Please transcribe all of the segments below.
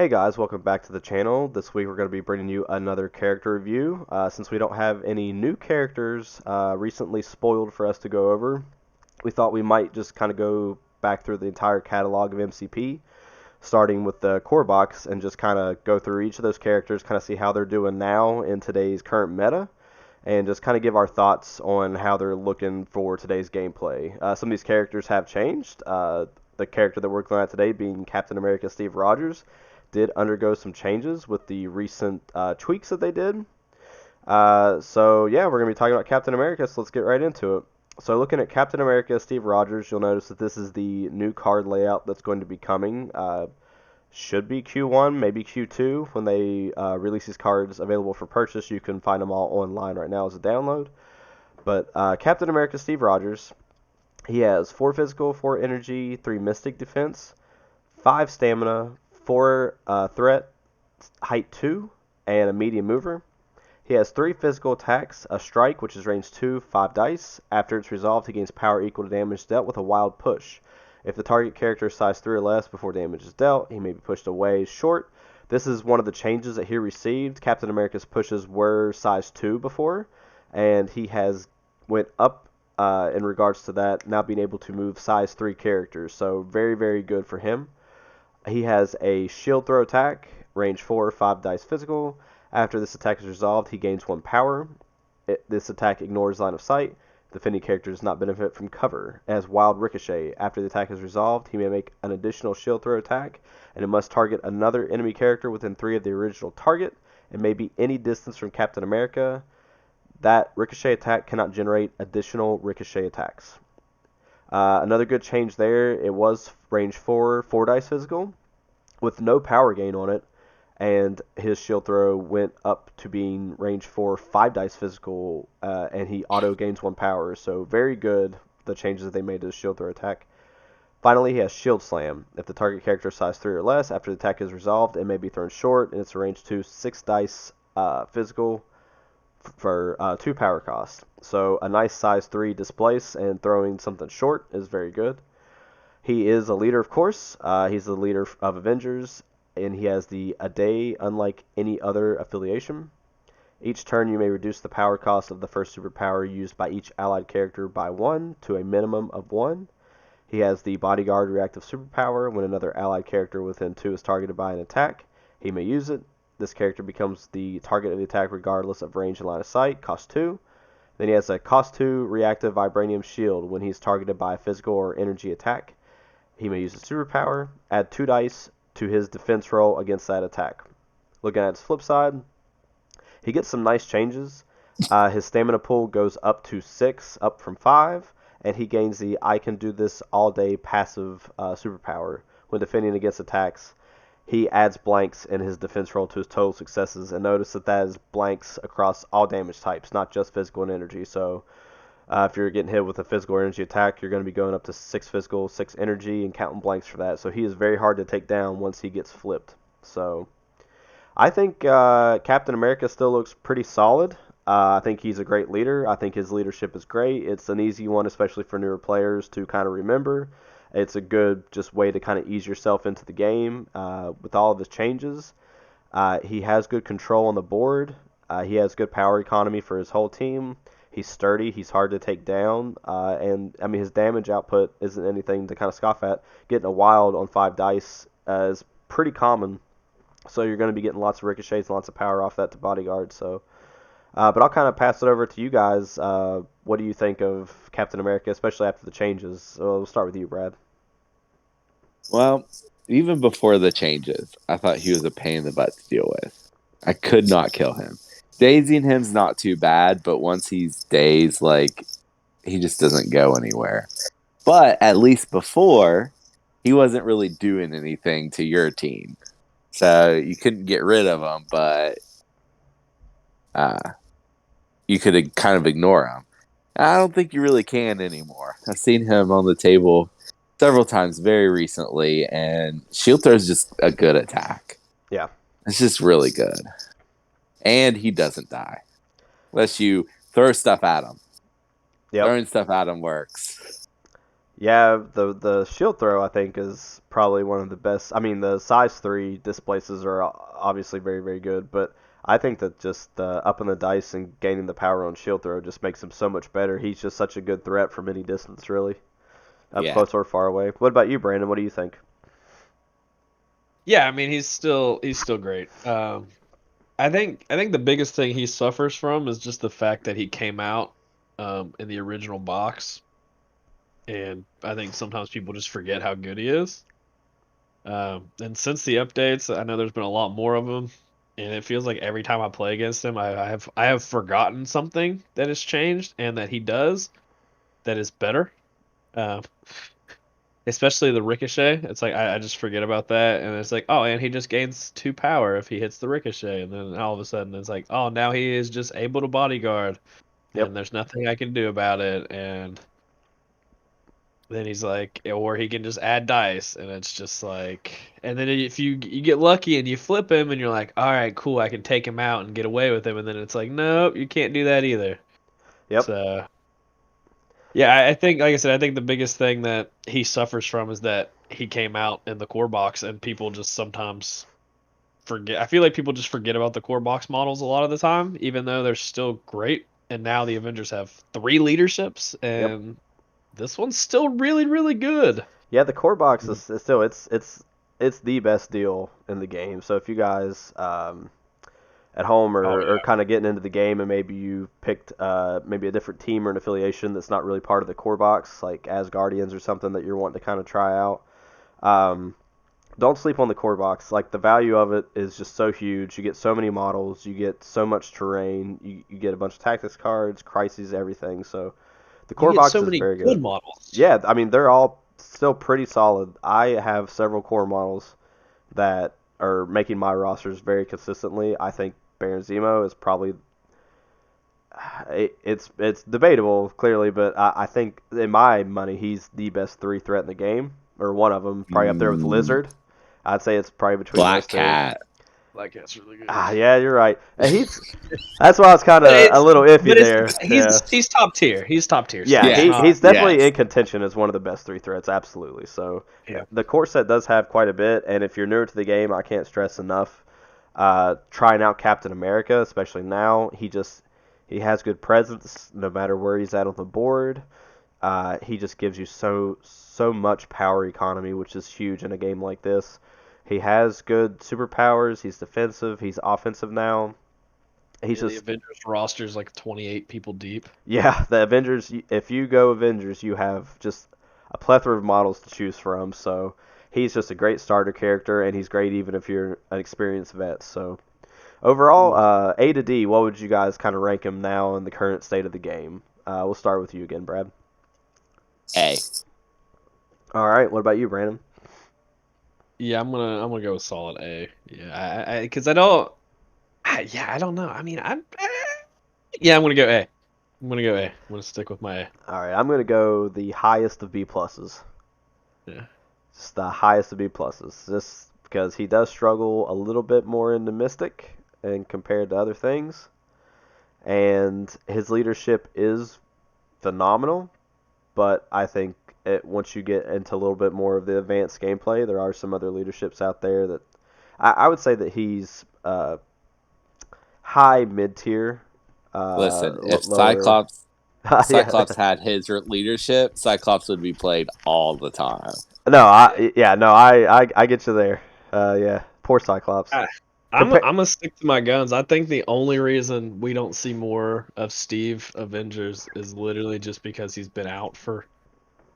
Hey guys, welcome back to the channel. This week we're going to be bringing you another character review. Since we don't have any new characters recently spoiled for us to go over, we thought we might just kind of go back through the entire catalog of MCP, starting with the core box, and just kind of go through each of those characters, kind of see how they're doing now in today's current meta, and just kind of give our thoughts on how they're looking for today's gameplay. Some of these characters have changed. The character that we're looking at today, being Captain America Steve Rogers, did undergo some changes with the recent tweaks that they did. So yeah, we're gonna be talking about Captain America. So let's get right into it. So looking at Captain America Steve Rogers, you'll notice that this is the new card layout that's going to be coming. Should be Q1, maybe Q2 when they release these cards available for purchase. You can find them all online right now as a download. But Captain America Steve Rogers, he has 4 physical, 4 energy, 3 mystic defense, 5 stamina, 4 threat, height 2, and a medium mover. He has 3 physical attacks, a strike, which is range 2, 5 dice. After it's resolved, he gains power equal to damage dealt with a wild push. If the target character is size 3 or less before damage is dealt, he may be pushed away short. This is one of the changes that he received. Captain America's pushes were size 2 before, and he has went up in regards to that, now being able to move size 3 characters. So very, very good for him. He has a shield throw attack, range 4, 5 dice physical. After this attack is resolved, he gains 1 power. This attack ignores line of sight. The defending character does not benefit from cover. It has wild ricochet. After the attack is resolved, he may make an additional shield throw attack, and it must target another enemy character within 3 of the original target. It may be any distance from Captain America. That ricochet attack cannot generate additional ricochet attacks. Another good change there, it was range 4, 4 dice physical, with no power gain on it, and his shield throw went up to being range 4, 5 dice physical, and he auto gains 1 power, so very good, the changes that they made to the shield throw attack. Finally, he has Shield Slam. If the target character is size 3 or less, after the attack is resolved, it may be thrown short, and it's a range 2, 6 dice physical, for 2 power cost. So a nice size 3 displace and throwing something short is very good. He is a leader, of course. He's the leader of Avengers, and he has the A Day unlike any other affiliation. Each turn you may reduce the power cost of the first superpower used by each allied character by 1 to a minimum of 1. He has the Bodyguard Reactive Superpower. When another allied character within 2 is targeted by an attack, he may use it. This character becomes the target of the attack regardless of range and line of sight, cost 2. Then he has a cost 2 reactive vibranium shield. When he's targeted by a physical or energy attack, he may use a superpower. Add 2 dice to his defense roll against that attack. Looking at his flip side, he gets some nice changes. His stamina pool goes up to 6, up from 5, and he gains the I can do this all day passive superpower. When defending against attacks, he adds blanks in his defense roll to his total successes, and notice that that is blanks across all damage types, not just physical and energy. So if you're getting hit with a physical or energy attack, you're going to be going up to 6 physical, 6 energy, and counting blanks for that. So he is very hard to take down once he gets flipped. So I think Captain America still looks pretty solid. I think he's a great leader. I think his leadership is great. It's an easy one, especially for newer players to kind of remember. It's a good just way to kind of ease yourself into the game with all of his changes. He has good control on the board. He has good power economy for his whole team. He's sturdy. He's hard to take down. And, I mean, his damage output isn't anything to kind of scoff at. Getting a wild on 5 dice is pretty common. So you're going to be getting lots of ricochets and lots of power off that to Bodyguard. So, but I'll kind of pass it over to you guys. What do you think of Captain America, especially after the changes? So we'll start with you, Brad. Well, even before the changes, I thought he was a pain in the butt to deal with. I could not kill him. Dazing him's not too bad, but once he's dazed, like, he just doesn't go anywhere. But at least before, he wasn't really doing anything to your team. So you couldn't get rid of him, but uh, you could kind of ignore him. I don't think you really can anymore. I've seen him on the table several times very recently, and Shield Throw is just a good attack. Yeah. It's just really good. And he doesn't die. Unless you throw stuff at him. Yep. Throwing stuff at him works. Yeah, the shield throw I think is probably one of the best. I mean, the size 3 displaces are obviously very very good, but I think that just upping the dice and gaining the power on shield throw just makes him so much better. He's just such a good threat from any distance, really, up Yeah. close or far away. What about you, Brandon? What do you think? Yeah, I mean, he's still great. I think the biggest thing he suffers from is just the fact that he came out in the original box, and I think sometimes people just forget how good he is. And since the updates, I know there's been a lot more of them, and it feels like every time I play against him, I have forgotten something that has changed and that he does that is better. Uh, Especially the ricochet. It's like I just forget about that, and it's like, oh, and he just gains 2 power if he hits the ricochet, and then all of a sudden it's like, oh, now he is just able to bodyguard, Yep. and there's nothing I can do about it, and then he's like, or he can just add dice, and it's just like, and then if you get lucky and you flip him, and you're like, all right, cool, I can take him out and get away with him, and then it's like, nope, you can't do that either. Yep. So yeah, I think, like I said, I think the biggest thing that he suffers from is that he came out in the core box, and people just sometimes forget. I feel like people just forget about the core box models a lot of the time, even though they're still great. And now the Avengers have 3 leaderships, Yep. and this one's still really, really good. Yeah, the core box is still it's the best deal in the game. So if you guys at home Oh or yeah, kind of getting into the game and maybe you picked maybe a different team or an affiliation that's not really part of the core box, like Asgardians or something that you're wanting to kind of try out, um, don't sleep on the core box. Like the value of it is just so huge. You get so many models, you get so much terrain, you get a bunch of tactics cards, crises, everything. So the you core get box so is many very good good. models. Yeah, I mean they're all still pretty solid. I have several core models that are making my rosters very consistently. I think Baron Zemo is probably it's debatable clearly, but I think in my money he's the best 3 threat in the game or one of them, probably up there with Mm, Lizard. I'd say it's probably between those Black two. Cat. Like that's really good. Ah, yeah, you're right. And he's that's why I was kind But of a it's little iffy but it's there. Yeah. he's top tier. He's top tier Yeah, still. It's he, Yes. not. he's definitely in Yes. contention as one of the best 3 threats, absolutely. So Yeah. the core set does have quite a bit, and if you're newer to the game, I can't stress enough trying out Captain America, especially now. He has good presence no matter where he's at on the board. He just gives you so much power economy, which is huge in a game like this. He has good superpowers. He's defensive. He's offensive now. He's Yeah, the just Avengers roster is like 28 people deep. Yeah, the Avengers. If you go Avengers, you have just a plethora of models to choose from. So he's just a great starter character, and he's great even if you're an experienced vet. So overall, A to D, what would you guys kind of rank him now in the current state of the game? We'll start with you again, Brad. A. All right, what about you, Brandon? Yeah, I'm gonna go with solid A. Yeah, because I don't. Yeah, I don't know. I mean, yeah, I'm gonna go A. I'm gonna go A. I'm gonna stick with my A. All right, I'm gonna go the highest of B pluses. Yeah. Just the highest of B pluses. Just because he does struggle a little bit more in the Mystic and compared to other things, and his leadership is phenomenal. But I think once you get into a little bit more of the advanced gameplay, there are some other leaderships out there that I would say that he's high mid tier, Listen, if lower. Yeah, Cyclops had his leadership, Cyclops would be played all the time. no, Yeah. I get you there. Yeah, poor Cyclops. I, I'm Compare. gonna stick to my guns. I think the only reason we don't see more of Steve Avengers is literally just because he's been out for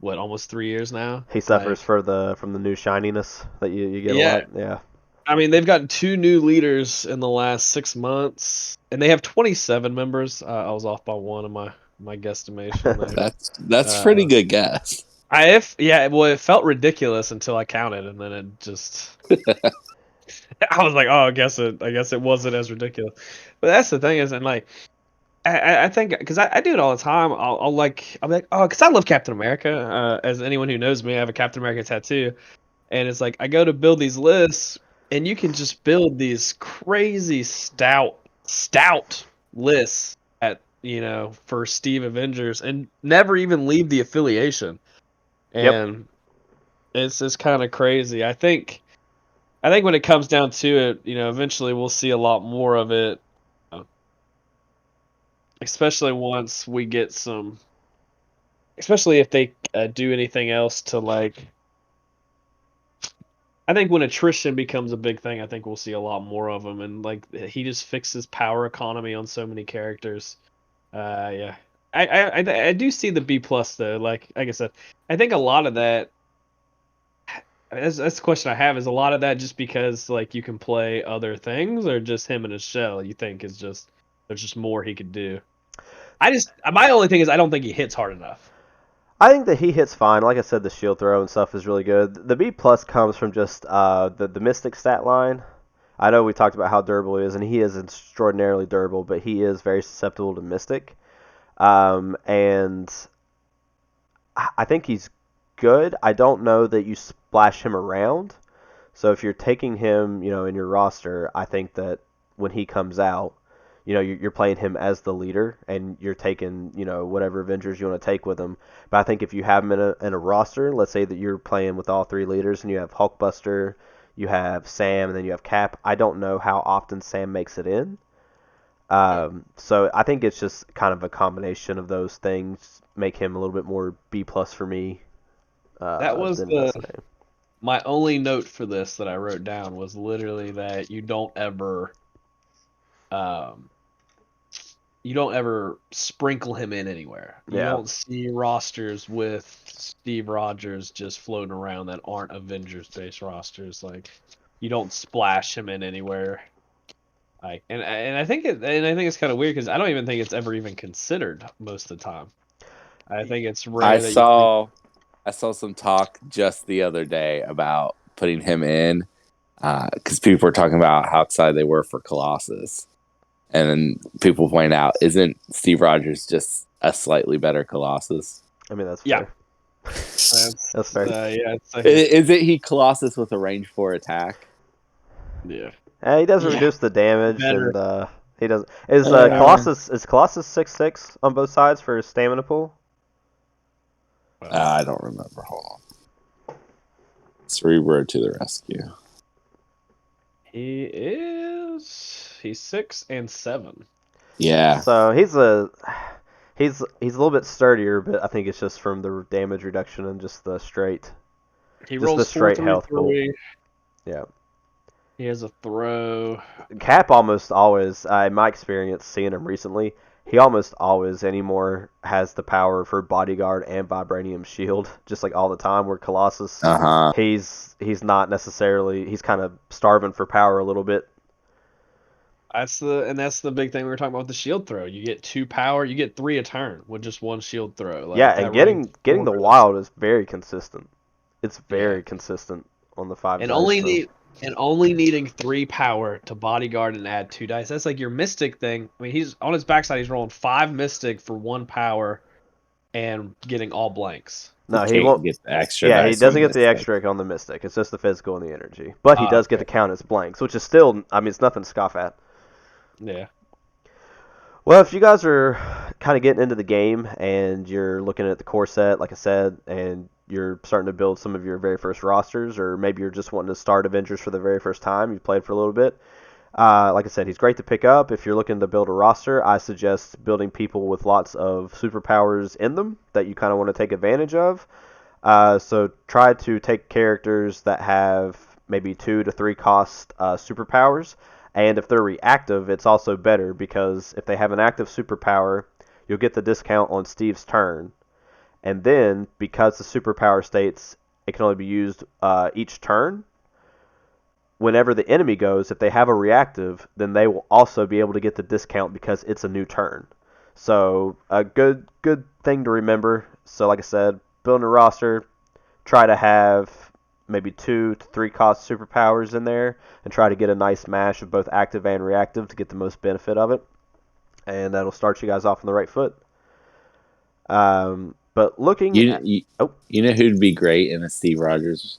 what, almost 3 years now. He suffers Like, from the new shininess that you get a yeah, lot. Yeah. I mean, they've gotten 2 new leaders in the last 6 months, and they have 27 members. I was off by one of my guesstimation there. That's pretty Uh, good guess. yeah, well, it felt ridiculous until I counted, and then it just I was like, oh, I guess it wasn't as ridiculous. But that's the thing is, and like, I think because I do it all the time. I'll be like, oh, because I love Captain America. As anyone who knows me, I have a Captain America tattoo, and it's like I go to build these lists, and you can just build these crazy stout lists for Steve Avengers, and never even leave the affiliation. and it's just kind of crazy. I think when it comes down to it, eventually we'll see a lot more of it, especially once we get some. Especially if they do anything else to like. I think when attrition becomes a big thing, I think we'll see a lot more of them, and like he just fixes power economy on so many characters. Yeah, I do see the B plus though. Like I said, I think a lot of that. That's the question I have. Is a lot of that just because like you can play other things, or just him in his shell? You think is just there's just more he could do. My only thing is I don't think he hits hard enough. I think that he hits fine. Like I said, the shield throw and stuff is really good. The B plus comes from just the Mystic stat line. I know we talked about how durable he is, and he is extraordinarily durable, but he is very susceptible to Mystic. And I think he's good. I don't know that you splash him around. So if you're taking him, in your roster, I think that when he comes out, you're playing him as the leader, and you're taking, whatever Avengers you want to take with him. But I think if you have him in a roster, let's say that you're playing with all three leaders, and you have Hulkbuster, you have Sam, and then you have Cap. I don't know how often Sam makes it in. So I think it's just kind of a combination of those things make him a little bit more B plus for me. That was than my only note for this that I wrote down was literally that you don't ever sprinkle him in anywhere. You don't see rosters with Steve Rogers just floating around that aren't Avengers based rosters. Like you don't splash him in anywhere. Like and I think it's kind of weird because I don't even think it's ever even considered most of the time. I think it's rare I that saw some talk just the other day about putting him in because people were talking about how excited they were for Colossus. And then people point out, isn't Steve Rogers just a slightly better Colossus? I mean, that's fair. That's fair. Is it he Colossus with a range 4 attack? Yeah. He doesn't reduce the damage, and he does. Is Colossus 6'6" on both sides for his stamina pool? I don't remember. Hold on. Cerebro to the rescue. He's 6 and 7. Yeah. So he's a little bit sturdier, but I think it's just from the damage reduction and just the straight. He rolls the straight 4, 3, health 3. pool. Yeah. He has a throw. Cap almost always, in my experience seeing him recently, he almost always anymore has the power for Bodyguard and Vibranium Shield, just like all the time. Where Colossus, he's not necessarily, he's kind of starving for power a little bit. That's the big thing we were talking about with the shield throw. You get 2 power, you get 3 a turn with just 1 shield throw. Like, and getting the wild is very consistent. It's very consistent on the 5 and dice. Only needing 3 power to Bodyguard and add 2 dice. That's like your Mystic thing. I mean, he's on his backside. He's rolling 5 Mystic for 1 power, and getting all blanks. No, he won't get the extra. Yeah, he doesn't get the extra on the Mystic. It's just the physical and the energy. But he does get to count as blanks, which is still, I mean, it's nothing to scoff at. Yeah. Well, if you guys are kind of getting into the game and you're looking at the core set, like I said, and you're starting to build some of your very first rosters, or maybe you're just wanting to start Avengers for the very first time, you've played for a little bit, like I said, he's great to pick up. If you're looking to build a roster, I suggest building people with lots of superpowers in them that you kind of want to take advantage of. So try to take characters that have maybe 2 to 3 cost superpowers. And if they're reactive, it's also better because if they have an active superpower, you'll get the discount on Steve's turn. And then, because the superpower states it can only be used each turn, whenever the enemy goes, if they have a reactive, then they will also be able to get the discount because it's a new turn. So a good thing to remember. So like I said, building a roster, try to have maybe 2 to 3 cost superpowers in there, and try to get a nice mash of both active and reactive to get the most benefit of it. And that'll start you guys off on the right foot. But looking you know who'd be great in a Steve Rogers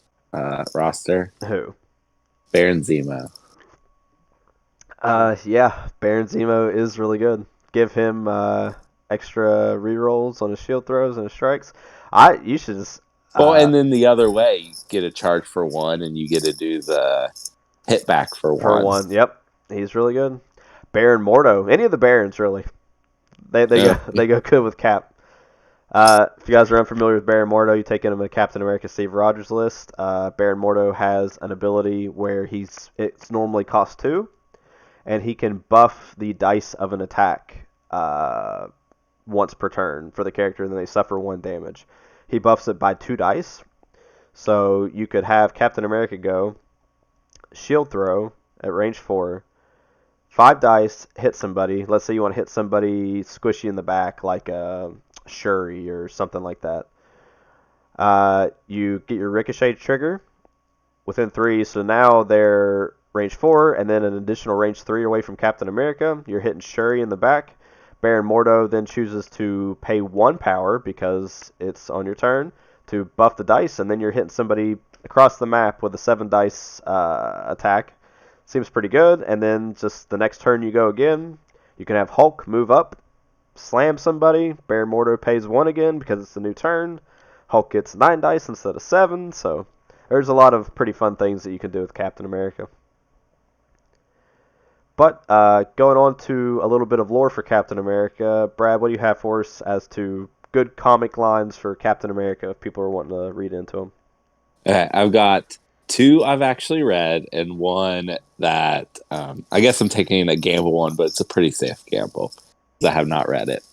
roster? Who? Baron Zemo. Yeah, Baron Zemo is really good. Give him extra rerolls on his shield throws and his strikes. You should just Well, and then the other way, you get a charge for one, and you get to do the hit back for For one. one, yep, he's really good. Baron Mordo, any of the Barons really, they Yeah. go good with Cap. If you guys are unfamiliar with Baron Mordo, you take him a Captain America Steve Rogers list. Baron Mordo has an ability where it's normally cost 2, and he can buff the dice of an attack once per turn for the character, and then they suffer 1 damage. He buffs it by 2 dice, so you could have Captain America go shield throw at range 4, 5 dice, hit somebody. Let's say you want to hit somebody squishy in the back, like a Shuri or something like that. You get your ricochet trigger within 3, so now they're range 4, and then an additional range 3 away from Captain America. You're hitting Shuri in the back. Baron Mordo then chooses to pay 1 power, because it's on your turn, to buff the dice, and then you're hitting somebody across the map with a 7 dice attack. Seems pretty good, and then just the next turn you go again. You can have Hulk move up, slam somebody. Baron Mordo pays 1 again because it's a new turn. Hulk gets 9 dice instead of 7, so there's a lot of pretty fun things that you can do with Captain America. But going on to a little bit of lore for Captain America, Brad, what do you have for us as to good comic lines for Captain America if people are wanting to read into them? Okay, I've got 2 I've actually read, and 1 that I guess I'm taking a gamble on, but it's a pretty safe gamble because I have not read it.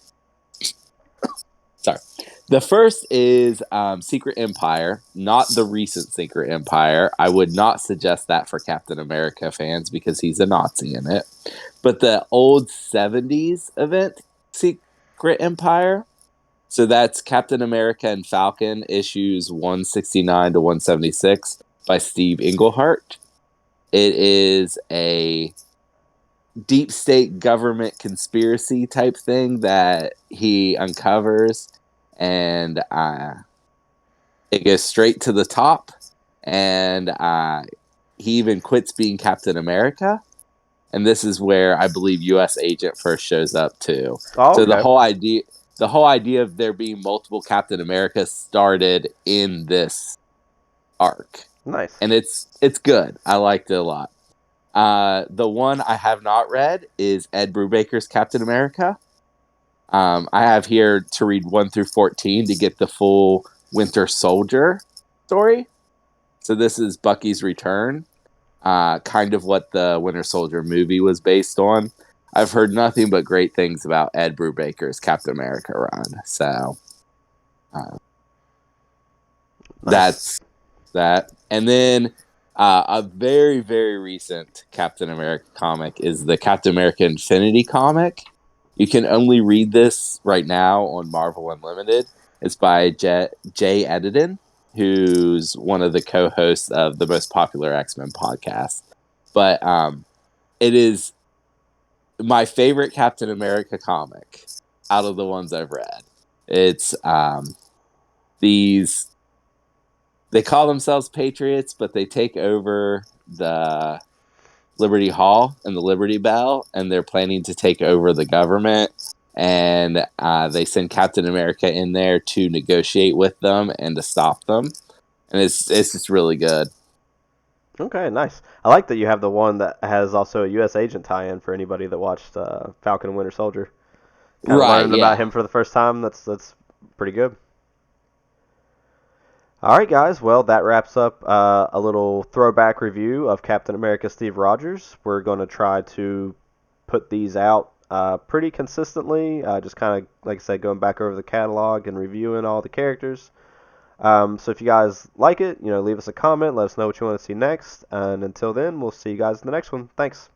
Sorry. The first is Secret Empire, not the recent Secret Empire. I would not suggest that for Captain America fans because he's a Nazi in it. But the old 70s event, Secret Empire. So that's Captain America and Falcon, issues 169 to 176 by Steve Englehart. It is a deep state government conspiracy type thing that he uncovers, and it goes straight to the top, and he even quits being Captain America, and this is where I believe U.S. Agent first shows up too. Oh, So okay. the whole idea of there being multiple Captain America started in this arc, Nice. and it's good. I liked it a lot. The one I have not read is Ed Brubaker's Captain America. I have here to read 1 through 14 to get the full Winter Soldier story. So this is Bucky's return, kind of what the Winter Soldier movie was based on. I've heard nothing but great things about Ed Brubaker's Captain America run. So that's that. And then a very, very recent Captain America comic is the Captain America Infinity comic. You can only read this right now on Marvel Unlimited. It's by Jay Edidin, who's one of the co-hosts of the most popular X-Men podcast. But it is my favorite Captain America comic out of the ones I've read. It's these... They call themselves Patriots, but they take over the Liberty Hall and the Liberty Bell, and they're planning to take over the government. And they send Captain America in there to negotiate with them and to stop them. And it's just really good. Okay, nice. I like that you have the one that has also a U.S. Agent tie-in for anybody that watched Falcon and Winter Soldier. Kind of Right, learning about him for the first time. That's pretty good. All right, guys. Well, that wraps up a little throwback review of Captain America Steve Rogers. We're going to try to put these out pretty consistently. Just kind of, like I said, going back over the catalog and reviewing all the characters. So if you guys like it, leave us a comment. Let us know what you want to see next. And until then, we'll see you guys in the next one. Thanks.